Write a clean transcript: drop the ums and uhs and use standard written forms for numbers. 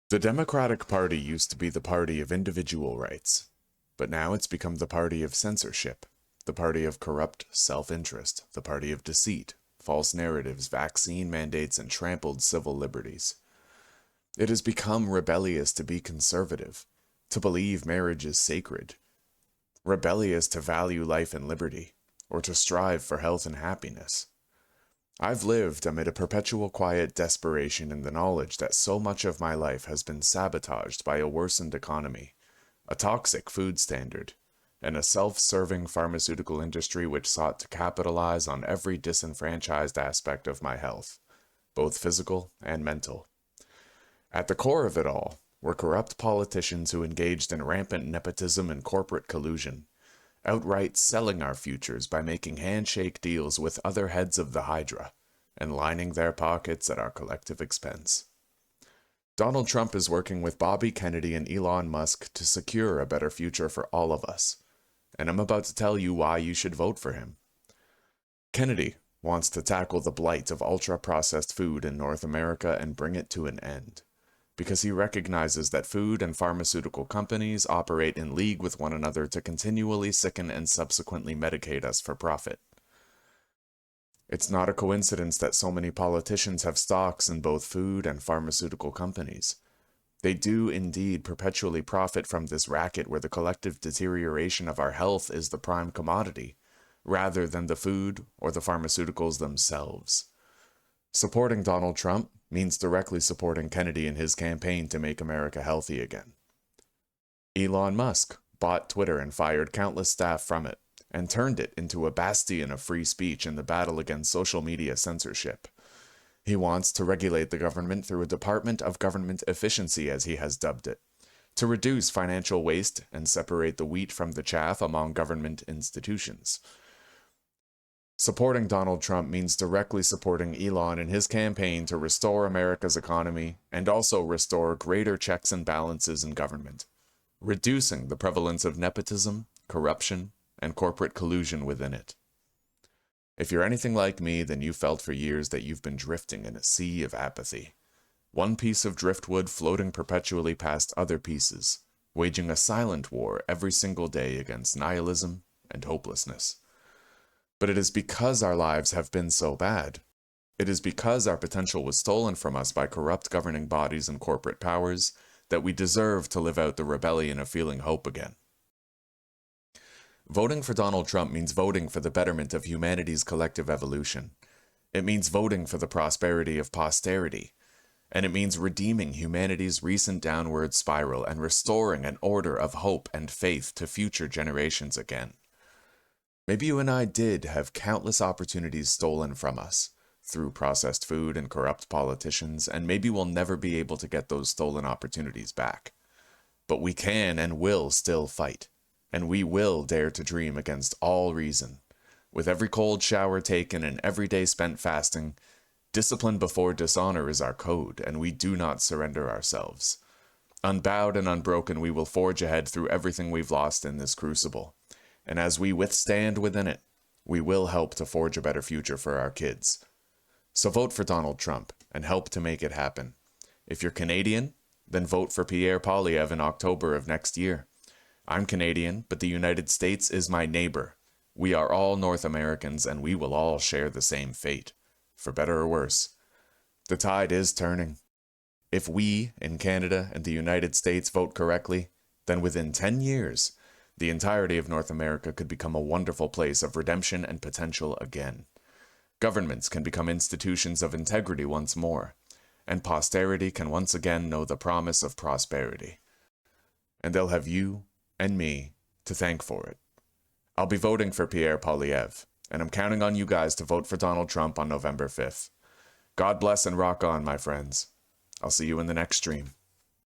The Democratic Party used to be the party of individual rights, but now it's become the party of censorship, the party of corrupt self-interest, the party of deceit, false narratives, vaccine mandates, and trampled civil liberties. It has become rebellious to be conservative, to believe marriage is sacred, rebellious to value life and liberty, or to strive for health and happiness. I've lived amid a perpetual quiet desperation in the knowledge that so much of my life has been sabotaged by a worsened economy, a toxic food standard, and a self-serving pharmaceutical industry which sought to capitalize on every disenfranchised aspect of my health, both physical and mental. At the core of it all were corrupt politicians who engaged in rampant nepotism and corporate collusion, outright selling our futures by making handshake deals with other heads of the Hydra, and lining their pockets at our collective expense. Donald Trump is working with Bobby Kennedy and Elon Musk to secure a better future for all of us, and I'm about to tell you why you should vote for him. Kennedy wants to tackle the blight of ultra-processed food in North America and bring it to an end, because he recognizes that food and pharmaceutical companies operate in league with one another to continually sicken and subsequently medicate us for profit. It's not a coincidence that so many politicians have stocks in both food and pharmaceutical companies. They do indeed perpetually profit from this racket where the collective deterioration of our health is the prime commodity, rather than the food or the pharmaceuticals themselves. Supporting Donald Trump means directly supporting Kennedy in his campaign to make America healthy again. Elon Musk bought Twitter and fired countless staff from it, and turned it into a bastion of free speech in the battle against social media censorship. He wants to regulate the government through a Department of Government Efficiency, as he has dubbed it, to reduce financial waste and separate the wheat from the chaff among government institutions. Supporting Donald Trump means directly supporting Elon in his campaign to restore America's economy and also restore greater checks and balances in government, reducing the prevalence of nepotism, corruption, and corporate collusion within it. If you're anything like me, then you've felt for years that you've been drifting in a sea of apathy, one piece of driftwood floating perpetually past other pieces, waging a silent war every single day against nihilism and hopelessness. But it is because our lives have been so bad. It is because our potential was stolen from us by corrupt governing bodies and corporate powers that we deserve to live out the rebellion of feeling hope again. Voting for Donald Trump means voting for the betterment of humanity's collective evolution. It means voting for the prosperity of posterity. And it means redeeming humanity's recent downward spiral and restoring an order of hope and faith to future generations again. Maybe you and I did have countless opportunities stolen from us through processed food and corrupt politicians, and maybe we'll never be able to get those stolen opportunities back. But we can and will still fight, and we will dare to dream against all reason. With every cold shower taken and every day spent fasting, discipline before dishonor is our code, and we do not surrender ourselves. Unbowed and unbroken, we will forge ahead through everything we've lost in this crucible. And as we withstand within it, we will help to forge a better future for our kids. So vote for Donald Trump and help to make it happen. If you're Canadian, then vote for Pierre Poilievre in October of next year. I'm Canadian, but the United States is my neighbor. We are all North Americans, and we will all share the same fate, for better or worse. The tide is turning. If we, in Canada and the United States, vote correctly, then within 10 years, the entirety of North America could become a wonderful place of redemption and potential again. Governments can become institutions of integrity once more, and posterity can once again know the promise of prosperity. And they'll have you and me to thank for it. I'll be voting for Pierre Poilievre, and I'm counting on you guys to vote for Donald Trump on November 5th. God bless and rock on, my friends. I'll see you in the next stream.